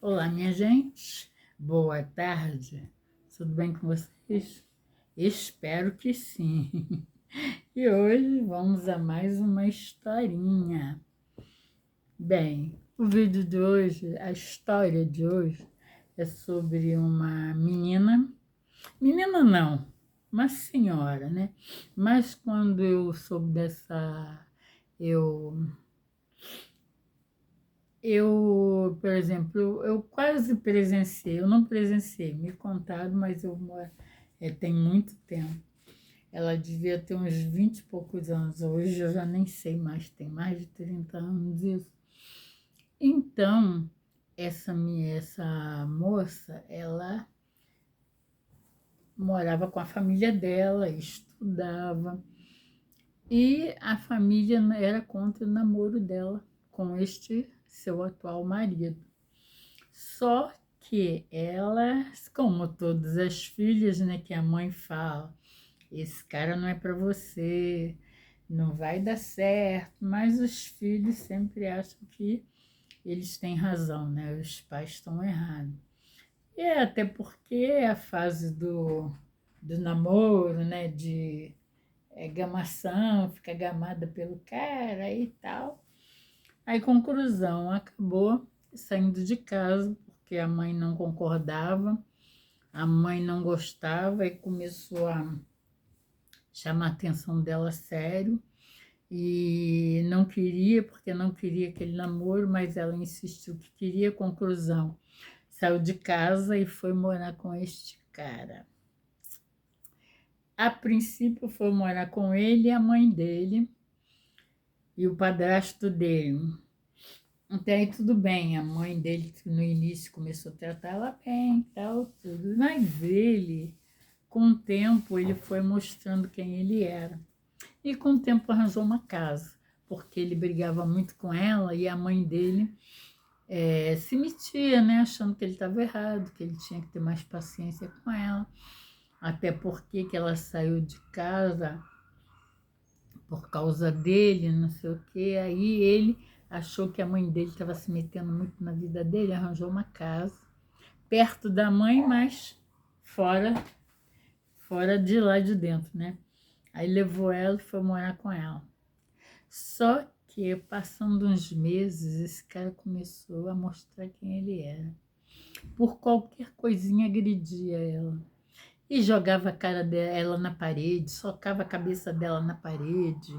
Olá, minha gente. Boa tarde. Tudo bem com vocês? Espero que sim. E hoje vamos a mais uma historinha. Bem, o vídeo de hoje, a história de hoje é sobre uma menina não, uma senhora, né? Mas quando eu soube dessa, eu por exemplo, eu quase presenciei, eu não presenciei, me contaram, mas tem muito tempo. Ela devia ter uns 20 e poucos anos, hoje eu já nem sei mais, tem mais de 30 anos isso. Então, essa moça, ela morava com a família dela, estudava, e a família era contra o namoro dela com este seu atual marido. Só que elas, como todas as filhas, né, que a mãe fala, esse cara não é para você, não vai dar certo, mas os filhos sempre acham que eles têm razão, né? Os pais estão errados. E é até porque a fase do namoro, né, de gamação, fica gamada pelo cara e tal. Aí, conclusão, acabou saindo de casa porque a mãe não concordava, a mãe não gostava e começou a chamar a atenção dela sério e não queria, porque não queria aquele namoro, mas ela insistiu que queria. Conclusão, saiu de casa e foi morar com este cara. A princípio foi morar com ele e a mãe dele e o padrasto dele. Até aí tudo bem, a mãe dele no início começou a tratar ela bem, tal, tudo. Mas ele, com o tempo, ele foi mostrando quem ele era. E com o tempo arranjou uma casa, porque ele brigava muito com ela e a mãe dele se metia, né, achando que ele estava errado, que ele tinha que ter mais paciência com ela. Até porque que ela saiu de casa por causa dele, não sei o quê. Aí ele achou que a mãe dele estava se metendo muito na vida dele, arranjou uma casa perto da mãe, mas fora, fora de lá de dentro, né? Aí levou ela e foi morar com ela. Só que passando uns meses, esse cara começou a mostrar quem ele era. Por qualquer coisinha agredia ela. E jogava a cara dela na parede, socava a cabeça dela na parede.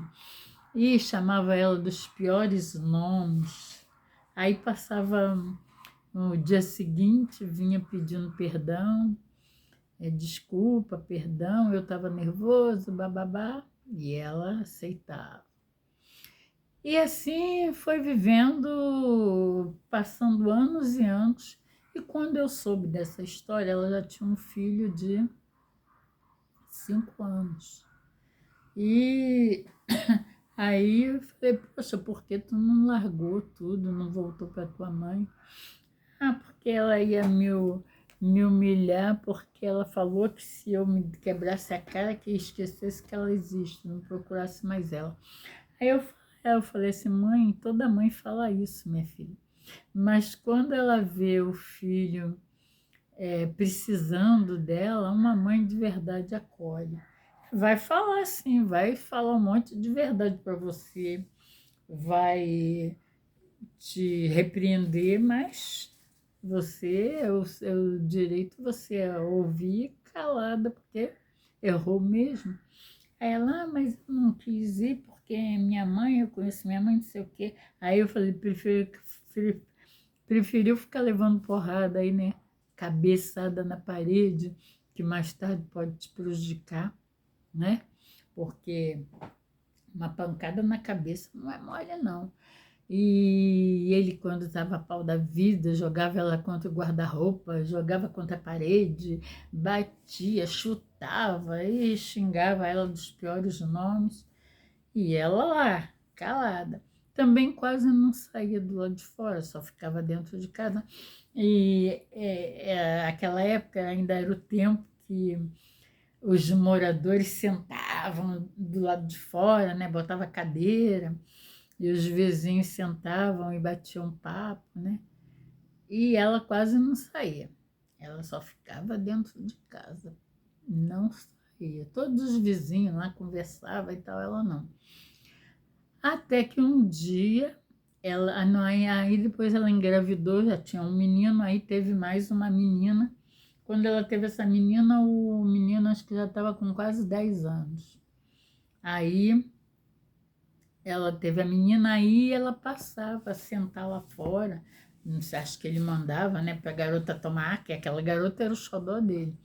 E chamava ela dos piores nomes. Aí passava no dia seguinte, vinha pedindo perdão, desculpa, perdão, eu estava nervoso, bababá, e ela aceitava. E assim foi vivendo, passando anos e anos. E quando eu soube dessa história, ela já tinha um filho de 5 anos. E aí eu falei, poxa, por que tu não largou tudo, não voltou para tua mãe? Ah, porque ela ia me humilhar, porque ela falou que se eu me quebrasse a cara, que esquecesse que ela existe, não procurasse mais ela. Aí eu falei assim, mãe, toda mãe fala isso, minha filha. Mas quando ela vê o filho precisando dela, uma mãe de verdade acolhe. Vai falar sim, vai falar um monte de verdade para você, vai te repreender, mas você, é o seu direito você é ouvir calada, porque errou mesmo. Aí ela, mas eu não quis ir porque minha mãe, eu conheço minha mãe, não sei o quê. Aí eu falei, preferiu ficar levando porrada aí, né? Cabeçada na parede, que mais tarde pode te prejudicar, né? Porque uma pancada na cabeça não é mole, não. E ele, quando estava a pau da vida, jogava ela contra o guarda-roupa, jogava contra a parede, batia, chutava e xingava ela dos piores nomes. E ela lá, calada. Também quase não saía do lado de fora, só ficava dentro de casa. E aquela época ainda era o tempo que os moradores sentavam do lado de fora, né? Botava cadeira e os vizinhos sentavam e batiam papo, né? E ela quase não saía. Ela só ficava dentro de casa. Não saía. Todos os vizinhos lá conversavam e tal, ela não. Até que um dia, aí depois ela engravidou, já tinha um menino, aí teve mais uma menina. Quando ela teve essa menina, o menino acho que já estava com quase 10 anos. Aí ela teve a menina aí, ela passava a sentar lá fora. Não sei, acho que ele mandava, né, para a garota tomar ar, que aquela garota era o xodó dele.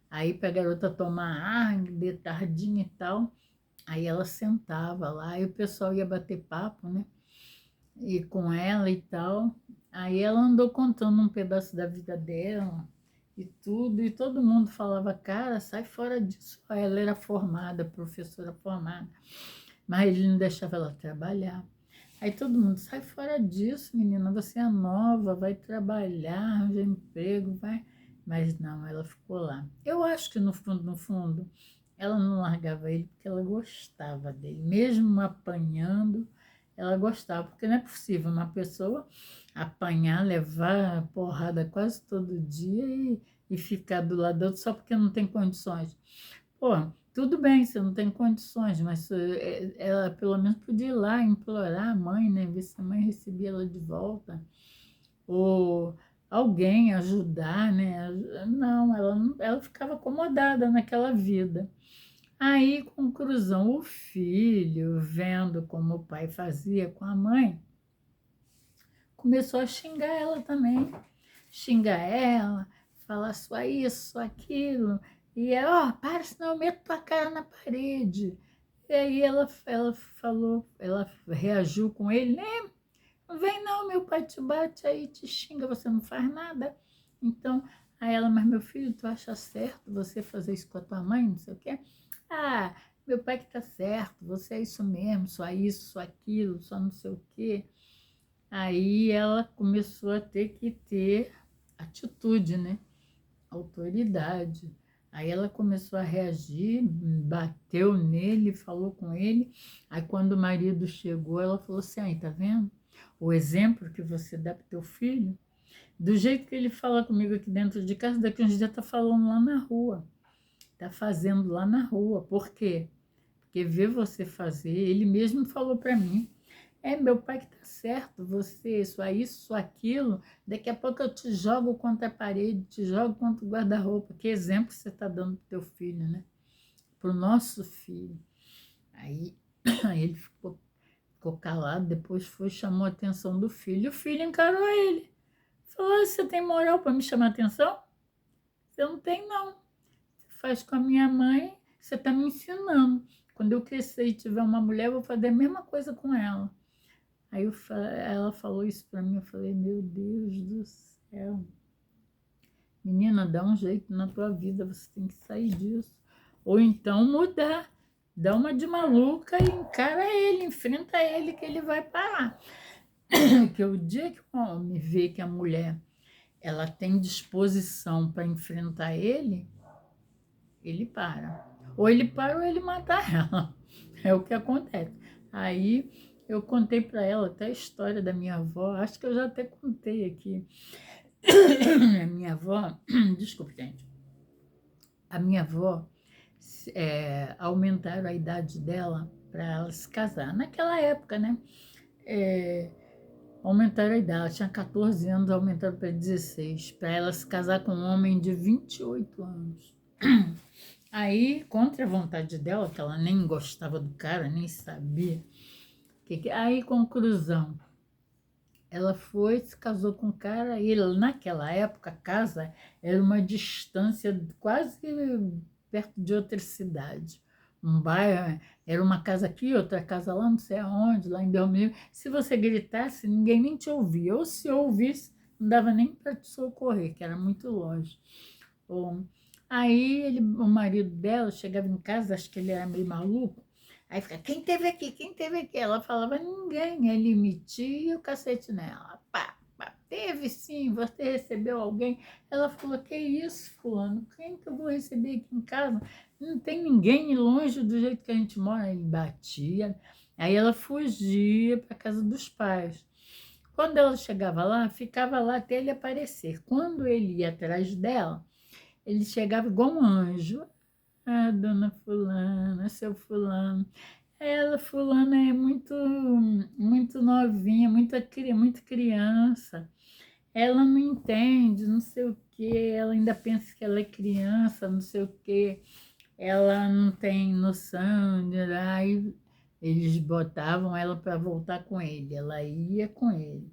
Aí para a garota tomar ar, de tardinha e tal. Aí ela sentava lá e o pessoal ia bater papo, né? E com ela e tal. Aí ela andou contando um pedaço da vida dela e tudo, e todo mundo falava, cara, sai fora disso. Aí ela era formada, professora formada, mas ele não deixava ela trabalhar. Aí todo mundo, sai fora disso, menina, você é nova, vai trabalhar, arranja emprego, vai. Mas não, ela ficou lá. Eu acho que no fundo, ela não largava ele porque ela gostava dele. Mesmo apanhando, ela gostava, porque não é possível uma pessoa apanhar, levar porrada quase todo dia e ficar do lado do outro só porque não tem condições. Pô, tudo bem, você não tem condições, mas ela pelo menos podia ir lá implorar a mãe, né? Ver se a mãe recebia ela de volta. Ou alguém ajudar, né? Não, ela ficava acomodada naquela vida. Aí, conclusão, o filho, vendo como o pai fazia com a mãe, começou a xingar ela também. Xingar ela, falar só isso, só aquilo. E ela, ó, para, senão eu meto tua cara na parede. E aí ela falou, ela reagiu com ele, né? Não vem não, meu pai te bate aí, te xinga, você não faz nada. Então, aí ela, mas meu filho, tu acha certo você fazer isso com a tua mãe, não sei o quê? Ah, meu pai que tá certo, você é isso mesmo, só isso, só aquilo, só não sei o quê. Aí ela começou a ter que ter atitude, né? Autoridade. Aí ela começou a reagir, bateu nele, falou com ele. Aí quando o marido chegou, ela falou assim, aí, tá vendo? O exemplo que você dá para teu filho, do jeito que ele fala comigo aqui dentro de casa, daqui uns dias tá falando lá na rua. Tá fazendo lá na rua. Por quê? Porque vê você fazer, ele mesmo falou para mim. É, meu pai que tá certo, você, isso, aquilo, daqui a pouco eu te jogo contra a parede, te jogo contra o guarda-roupa. Que exemplo você está dando pro teu filho, né? Pro nosso filho. Aí, aí ele ficou calado, depois foi, chamou a atenção do filho. O filho encarou ele. Falou, você tem moral para me chamar a atenção? Você não tem, não. Você faz com a minha mãe, você está me ensinando. Quando eu crescer e tiver uma mulher, eu vou fazer a mesma coisa com ela. Aí ela falou isso para mim, eu falei, meu Deus do céu. Menina, dá um jeito na tua vida, você tem que sair disso. Ou então mudar. Dá uma de maluca e encara ele, enfrenta ele que ele vai parar. Porque o dia que o homem vê que a mulher ela tem disposição para enfrentar ele para. Ou ele para ou ele mata ela. É o que acontece. Aí eu contei para ela até a história da minha avó, acho que eu já até contei aqui. A minha avó, desculpe, gente. A minha avó, aumentaram a idade dela para ela se casar. Naquela época, né? Aumentaram a idade, ela tinha 14 anos, aumentaram para 16, para ela se casar com um homem de 28 anos. Aí, contra a vontade dela, que ela nem gostava do cara, nem sabia. Aí, conclusão, ela foi, se casou com o cara, e naquela época, a casa era uma distância quase perto de outra cidade. Um bairro, era uma casa aqui, outra casa lá, não sei aonde, lá em Belmiro. Se você gritasse, ninguém nem te ouvia. Ou se ouvisse, não dava nem para te socorrer, que era muito longe. Bom, aí o marido dela chegava em casa, acho que ele era meio maluco, aí fica, quem teve aqui? Quem teve aqui? Ela falava, ninguém. Ele metia o cacete nela. Pá, pá, teve sim, você recebeu alguém? Ela falou, que isso, fulano? Quem que eu vou receber aqui em casa? Não tem ninguém longe do jeito que a gente mora. Ele batia. Aí ela fugia para casa dos pais. Quando ela chegava lá, ficava lá até ele aparecer. Quando ele ia atrás dela, ele chegava igual um anjo. Ah, dona fulana, seu fulano. Ela, fulana, é muito novinha, muito criança. Ela não entende, não sei o quê. Ela ainda pensa que ela é criança, não sei o quê. Ela não tem noção. Aí eles botavam ela para voltar com ele. Ela ia com ele.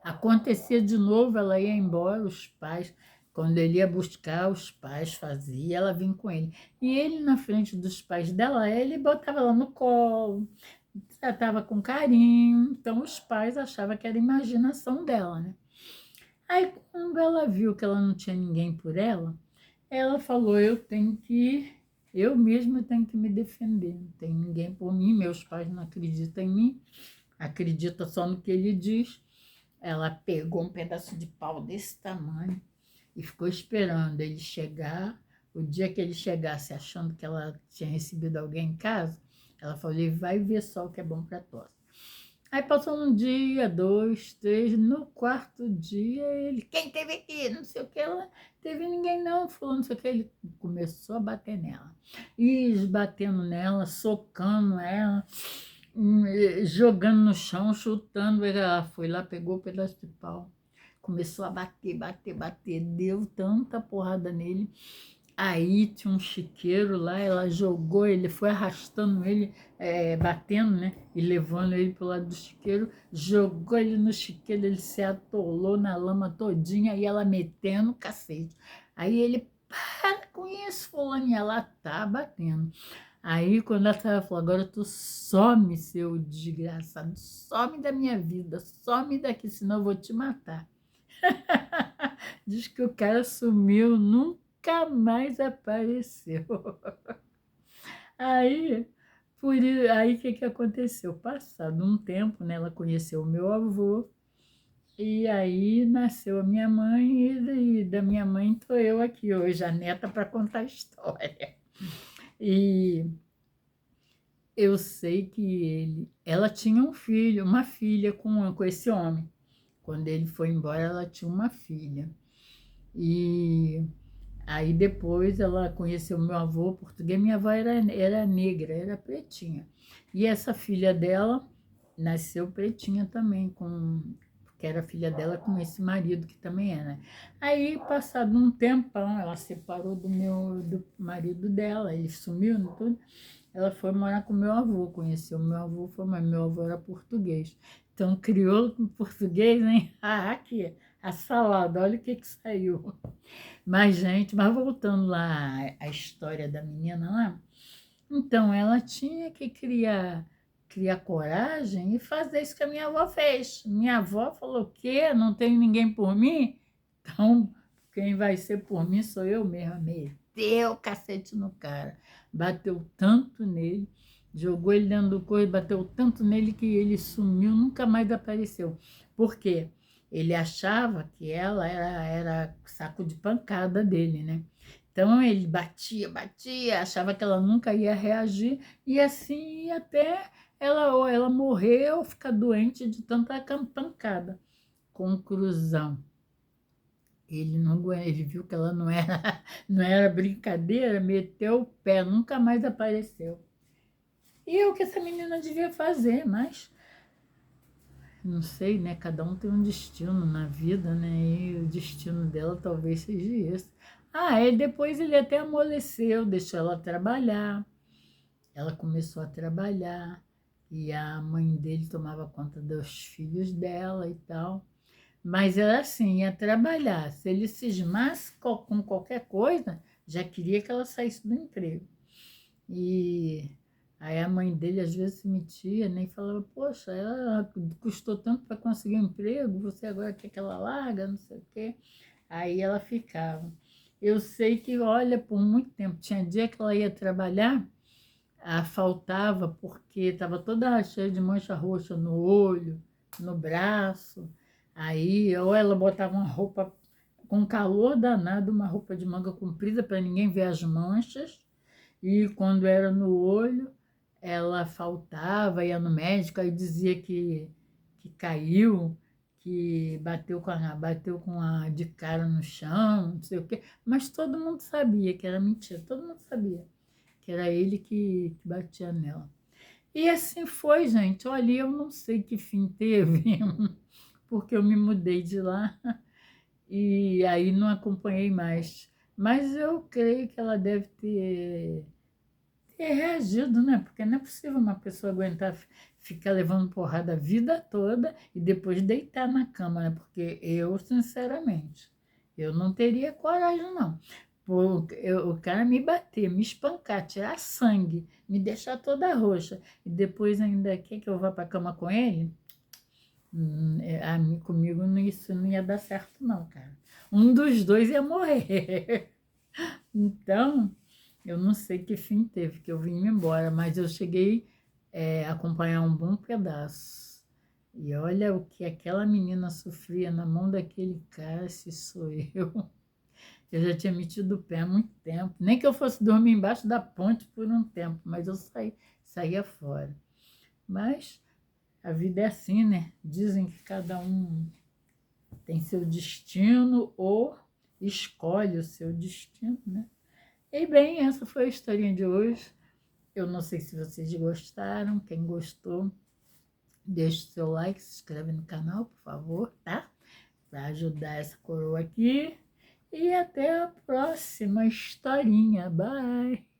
Acontecia de novo, ela ia embora, os pais, quando ele ia buscar, os pais faziam, ela vinha com ele. E ele, na frente dos pais dela, ele botava ela no colo, tratava com carinho. Então, os pais achavam que era imaginação dela, né? Aí, quando ela viu que ela não tinha ninguém por ela falou: eu mesma tenho que me defender, não tem ninguém por mim, meus pais não acreditam em mim, acreditam só no que ele diz. Ela pegou um pedaço de pau desse tamanho e ficou esperando ele chegar. O dia que ele chegasse, achando que ela tinha recebido alguém em casa, ela falou: vai ver só o que é bom para tosse. Aí passou um dia, dois, três, no quarto dia, ele: quem teve aqui? Não sei o que, ela teve ninguém não, falou não sei o que, ele começou a bater nela. E batendo nela, socando ela, jogando no chão, chutando. Ela foi lá, pegou o pedaço de pau, começou a bater, bater, bater, deu tanta porrada nele. Aí tinha um chiqueiro lá, ela jogou, ele foi arrastando ele, batendo, né? E levando ele pro lado do chiqueiro, jogou ele no chiqueiro, ele se atolou na lama todinha e ela metendo o cacete. Aí ele: para com isso, fulano, e ela tá batendo. Aí, quando ela tava, falou: agora tu some, seu desgraçado, some da minha vida, some daqui, senão eu vou te matar. Diz que o cara sumiu, nunca mais apareceu. Aí, aí o que aconteceu? Passado um tempo, né, ela conheceu o meu avô, e aí nasceu a minha mãe, e da minha mãe estou eu aqui hoje, a neta, para contar a história. E eu sei que ela tinha um filho, uma filha com esse homem. Quando ele foi embora, ela tinha uma filha. E aí depois ela conheceu meu avô português, minha avó era negra, era pretinha. E essa filha dela nasceu pretinha também, porque era filha dela com esse marido que também era. Aí, passado um tempão, ela separou do marido dela, ele sumiu, não tudo. Ela foi morar com meu avô, conheceu meu avô, mas meu avô era português. Então, criou com português, hein? Ah, aqui, a salada, olha o que saiu. Mas, gente, mas voltando lá à história da menina lá, então ela tinha que criar coragem e fazer isso que a minha avó fez. Minha avó falou: o quê? Não tem ninguém por mim? Então, quem vai ser por mim sou eu mesma. Meteu o cacete no cara, bateu tanto nele, jogou ele dentro do corpo, bateu tanto nele que ele sumiu, nunca mais apareceu. Por quê? Ele achava que ela era saco de pancada dele, né? Então ele batia, batia, achava que ela nunca ia reagir, e assim ia até ela morrer ou ficar doente de tanta pancada. Conclusão: ele não ele viu que ela não era, não era brincadeira, meteu o pé, nunca mais apareceu. E é o que essa menina devia fazer, mas não sei, né? Cada um tem um destino na vida, né? E o destino dela talvez seja esse. Ah, e depois ele até amoleceu, deixou ela trabalhar. Ela começou a trabalhar e a mãe dele tomava conta dos filhos dela e tal. Mas era assim, ia trabalhar. Se ele cismasse com qualquer coisa, já queria que ela saísse do emprego. E aí a mãe dele às vezes se metia, né, e falava: poxa, ela custou tanto para conseguir um emprego, você agora quer que ela larga, não sei o quê. Aí ela ficava. Eu sei que, olha, por muito tempo, tinha dia que ela ia trabalhar, faltava porque estava toda cheia de mancha roxa no olho, no braço. Aí, ou ela botava uma roupa com calor danado, uma roupa de manga comprida para ninguém ver as manchas. E quando era no olho, ela faltava, ia no médico, aí dizia que caiu, que bateu de cara no chão, não sei o quê, mas todo mundo sabia que era mentira, todo mundo sabia que era ele que batia nela. E assim foi, gente. Olha, eu não sei que fim teve, porque eu me mudei de lá e aí não acompanhei mais. Mas eu creio que ela deve ter reagido, né? Porque não é possível uma pessoa aguentar ficar levando porrada a vida toda e depois deitar na cama, né? Porque eu, sinceramente, eu não teria coragem, não. O cara me bater, me espancar, tirar sangue, me deixar toda roxa e depois ainda quer que eu vá para a cama com ele? Comigo isso não ia dar certo, não, cara. Um dos dois ia morrer. Então, eu não sei que fim teve, que eu vim embora, mas eu cheguei a acompanhar um bom pedaço. E olha o que aquela menina sofria na mão daquele cara, se sou eu. Eu já tinha metido o pé há muito tempo. Nem que eu fosse dormir embaixo da ponte por um tempo, mas eu saía fora. Mas a vida é assim, né? Dizem que cada um tem seu destino ou escolhe o seu destino, né? E bem, essa foi a historinha de hoje. Eu não sei se vocês gostaram. Quem gostou, deixe seu like, se inscreve no canal, por favor, tá? Para ajudar essa coroa aqui. E até a próxima historinha. Bye!